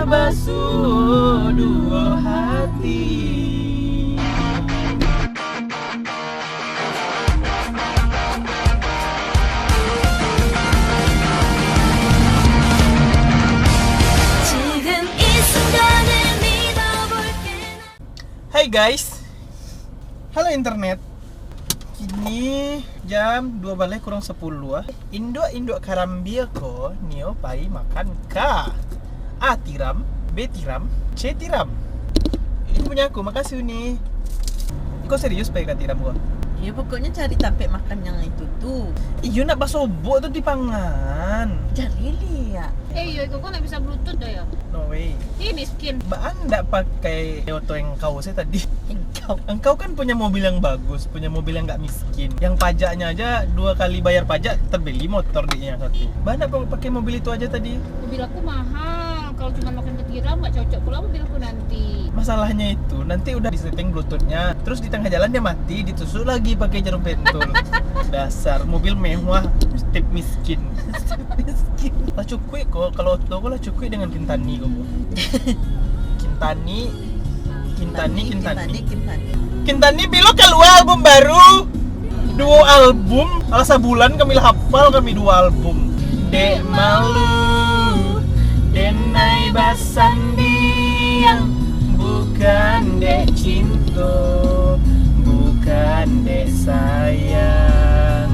basuh dua hati. Hai guys, halo internet. Kini jam 2 balik kurang 10 Induk karambia ko nio pai makan ka. A tiram, B tiram, C tiram. Ini punya aku, makasih nih. Kau serius pai ka tiram ko? Ya pokoknya cari tape makan yang itu tuh. Iyo nak basobok tuh dipangan. Cari lihat. Iya, kok nggak bisa bluetooth dah ya? No way. Ih, miskin. Mbak Anda pakai auto yang kau saya tadi. Engkau kan punya mobil yang bagus, punya mobil yang nggak miskin. Yang pajaknya aja 2 kali bayar pajak terbeli motor dia yang satu. Mbak Anda pakai mobil itu aja tadi. Mobil aku mahal. Kalau cuma makan ketiram nggak cocok pula mobilku nanti. Masalahnya itu nanti udah disetting bluetoothnya, terus di tengah jalan dia mati, ditusuk lagi pakai jarum pentul. Dasar mobil mewah, tip miskin. Miskin. Lah cukui kok, kalau auto kok lah cukui dengan Kintani kok. Kintani bilo keluar album baru. 2 album, ala sebulan kami hafal kami 2 album. Dek malu, denai basandiang, bukan dek cinta, bukan dek sayang.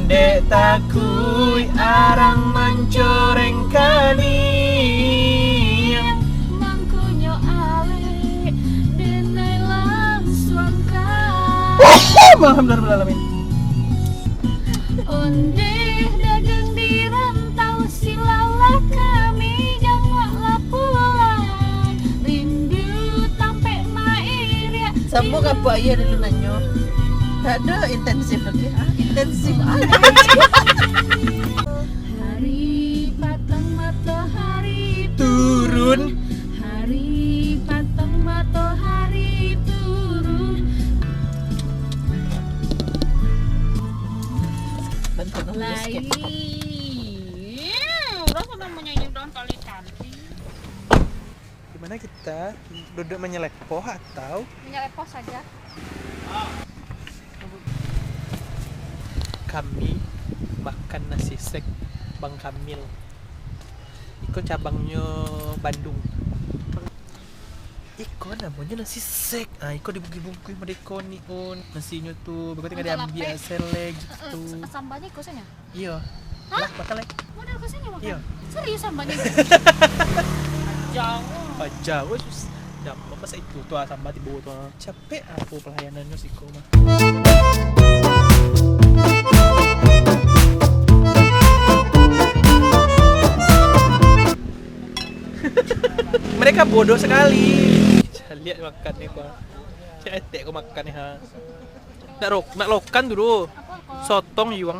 Dek takui arang mencoreng kalian. Mangkunyo ale, denai langsung kau. Alhamdulillahirrahmanirrahim. Onde dagang di rantau silalah kami janganlah pulang. Rindu tampe mairia. Sambung apa ayah dulu nanyo. Tak ada intensif lagi. Intensif ada. Hari patang matahari Turun. Hari patang matahari turun. Bantu dong Lain. biskuit. Udah sama menyanyi dong kali cantik. Gimana kita duduk menyelepoh atau Menyelepoh saja. kami makan nasi sek Bang Kamil. Iko cabangnya Bandung. Iko namanya nasi sek. Ah, iko dibungkus mereka nih on. Nasinya tuh berarti nggak diambil selek gitu. Sambalnya kosennya? Iya. Hah? Lah, makan lagi. Model kosennya makan? Iya. Serius sambalnya? Jauh. Aja, wes. Dah, masa itu tuh sambal di bawah tuh. Capek aku pelayanannya sih kok mah. Mereka bodoh sekali. Lihat makan nih kok. Cetek kok makan nih ha. Nak lokan dulu. Sotong yuang.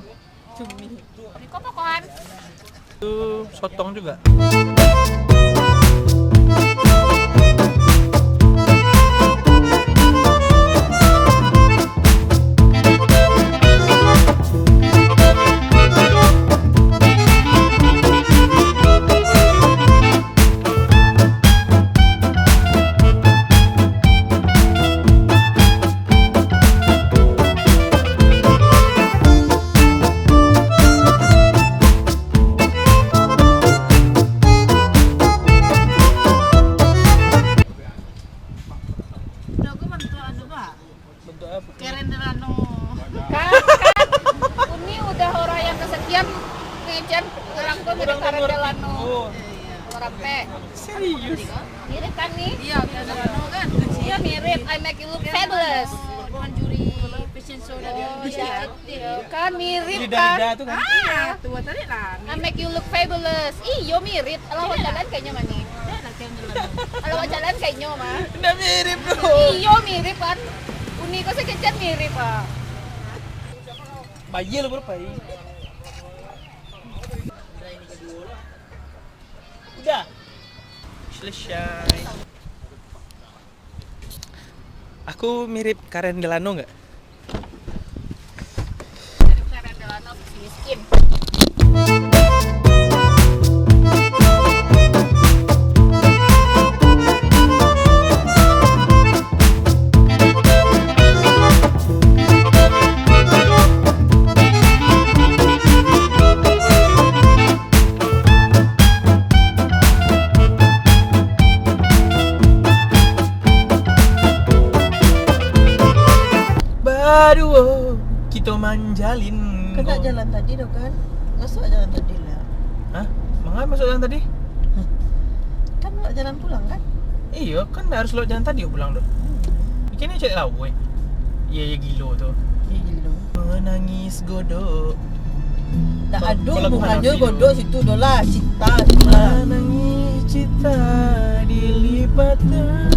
Cumi. Ini kok pokokan? Itu sotong juga. Bentuk apa? Keren delano. Kan. Uni udah orang yang kesekian ngejen orang tuh mirip keren delano. Orang pe. Serius? Mirip kan nih? Iya, keren delano kan. Iya mirip. I make you look fabulous. Bukan juri fashion show dari Oh Indonesia. iya, kan mirip Ini kan? dada tuh kan? Iya. Tua tadi lah. I make you look fabulous. Iyo mirip. Alawan jalan kayaknya mani. Alawan jalan kayaknya mah. Udah mirip dong. Iyo mirip kan. Uni ko sa kitchen mirip ah. Bayi lo berapa? Udah. Selesai. Aku mirip Karen Delano nggak? Mirip Karen Delano miskin. Aduh, kita manjalin. Kena jalan tadi dong kan? Masuk jalan tadi lah. Hah? Mengapa masuk jalan tadi? Kan lewat jalan pulang kan? Iya, kan harus lewat jalan tadi pulang tuh. Kini cek tahu Iya, gilo tuh. Ya gila. Menangis godok. Tak Kalau aduh lagu bukannya Hanafi godok situ dolah cinta lah. Menangis cita dilipatan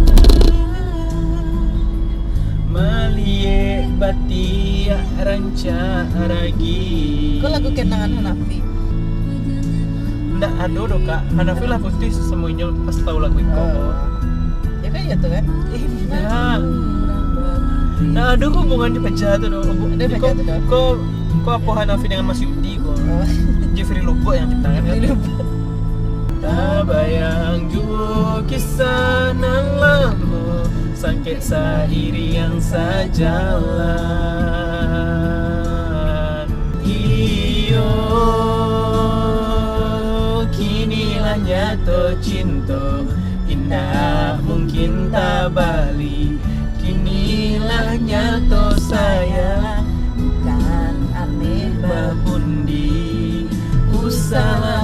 Malie batia ranca ragi. Kau lagu kenangan Hanafi. Nggak ada dong kak. Hanafi lah pasti semuanya pas tahu lagu itu. Ya kan ya tuh kan? Nah, nah ada hubungannya baca tuh dong. Ada baca tuh dong. Kok apa Hanafi dengan Mas Yudi kok? Oh. Jeffrey Lobo yang ciptakan kan? Tak bayang juga kisah nan lama sakit sairi yang sajalan. Iyo kinilah nyata cinta indah mungkin tak balik. Kinilah nyata sayang Bukan aneh babundi usalah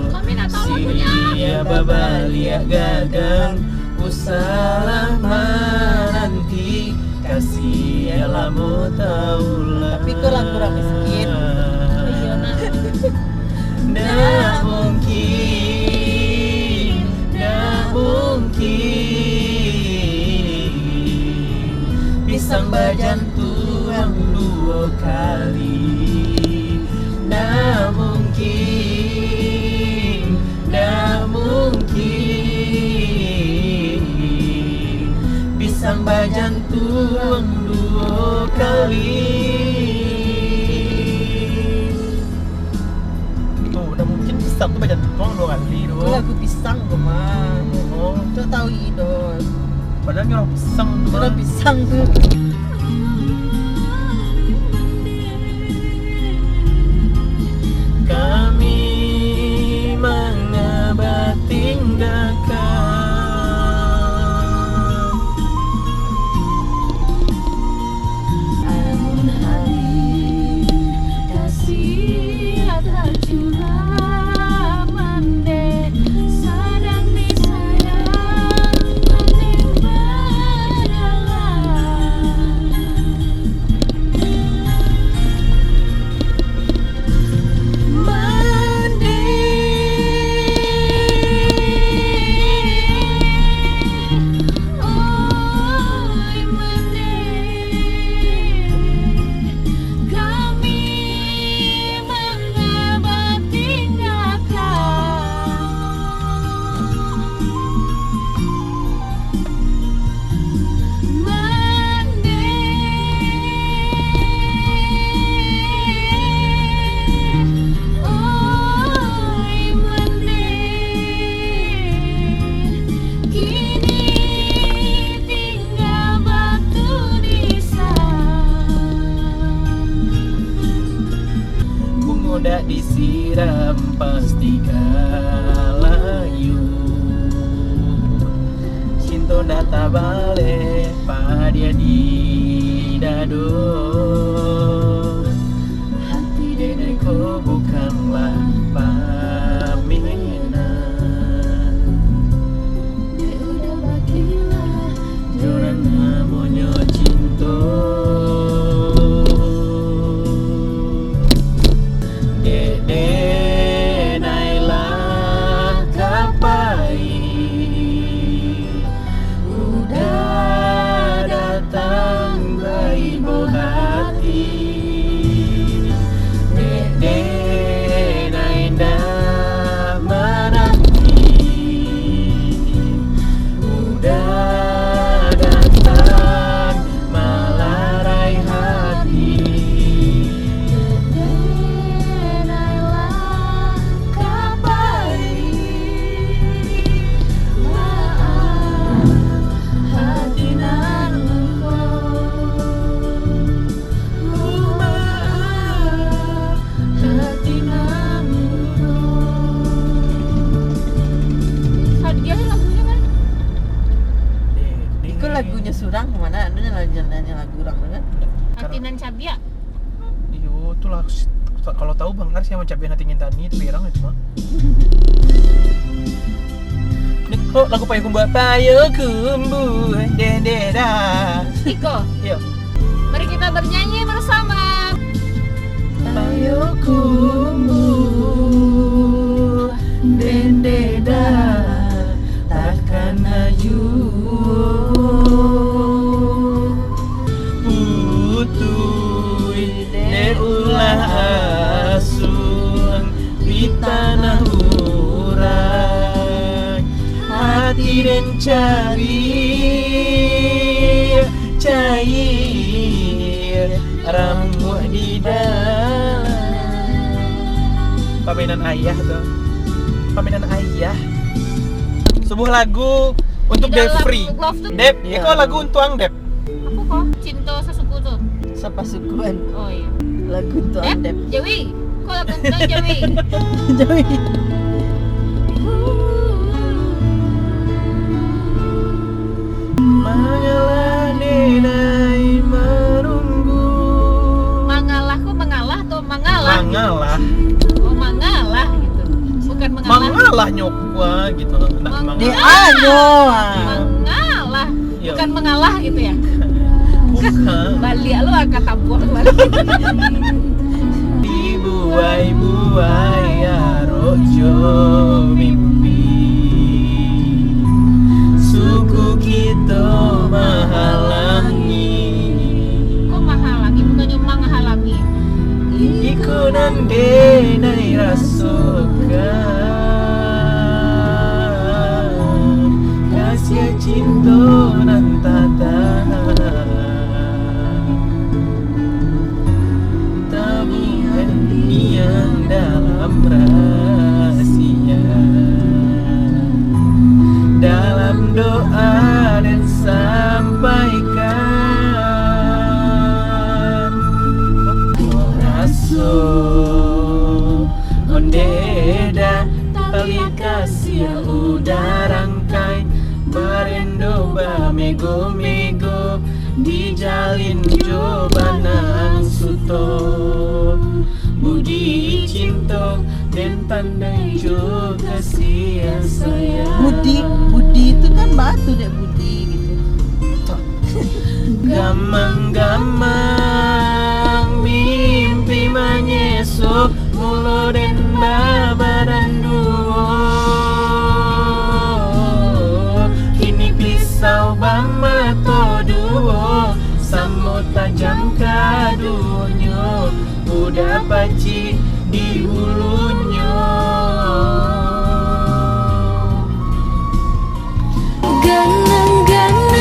Kami nak tahu lagunya. Sia babalia gagang usalah nanti kasih lamu taulah. Tapi kau lagu orang miskin. Iya, nak. Dah mungkin pisang bajan tuang 2 kali. Dah mungkin pisang bajan tuang 2 kali. Tuh, dah mungkin pisang tuh bajan tuang 2 kali Itu tuh. lagu pisang tuh mah. Oh, Tuh tahu idol. padahal orang pisang tuh. Itu lah pisang tuh. Kami mengabad tinggalkan Amun hari kasih ada curah mande sadang disayang mending muda disiram pasti kalayu cinta data balik padia di dado hati dedeko bukanlah paminan dia udah bagilah joran namonyo cinta udah datang bayi hati Hatinan cabia. Iyo, itulah kalau tahu Bang Ars yang mencapai hati ngintani itu pirang itu mah. Ini kok lagu payo kumbu dendera. Iko, Iya. mari kita bernyanyi bersama. Payo kumbu dendeda takkan aju Putui de ulah asuh di tanah urang hati dan cair ramuh di dalam paminan ayah tuh paminan ayah sebuah lagu untuk Di dalam Devri love tuh- Dep, Iya. itu lagu untuk Ang Dep Aku kok cinta sesuku tuh. sapa sukuan Oh iya. lagu tuh Andep. Jawi. Kok lagu itu Jawi? Joy. Mengalah denai merunggu Mangalah kok mengalah atau mangalah? Mangalah Oh mengalah gitu. Bukan mengalah. Mangalah nyokwa gitu Nah, Di mangalah anyo. Mengalah. Iya. Bukan mengalah gitu ya. Bukan Balik lu akan tabur balik. Dibuai-buai arojo mimpi Suku kita mahalangi Kok menghalangi bukannya menghalangi? Iku nandenai rasokan Kasih cinta nan tatahan Tabungan yang dalam rahasia Dalam doa dan sampaikan Rasul Ondeda tali kasih udarangkai Barendo mego-mego dijalin coba nang suto Budi cinta dan pandai juga sia sayang Budi itu kan batu deh Budi gitu. Gamang-gamang mimpi manyesuk mulo dan babaran duo Kini pisau bama to duo Samo tajam kadunya Udah paci di hulunya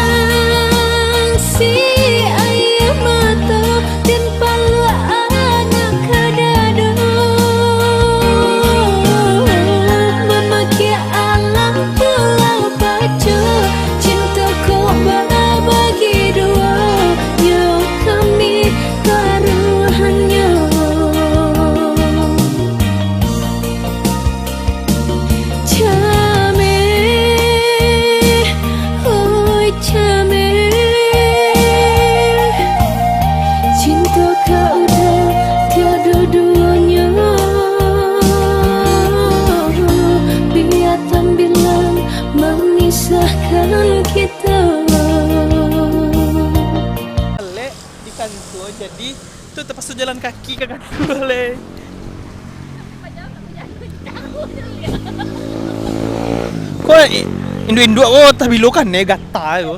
Ganang-ganang si ayah mata dan palu anak kadado memakai alam pulau pacu cintaku bagi dua yo kami taruhannya cinta kau udah tiada duanya biatan bilang memisahkan kita Lek di kantor jadi tuh tepas jalan kaki kagak boleh kok Indo-Indo oh tapi lo kan gata yo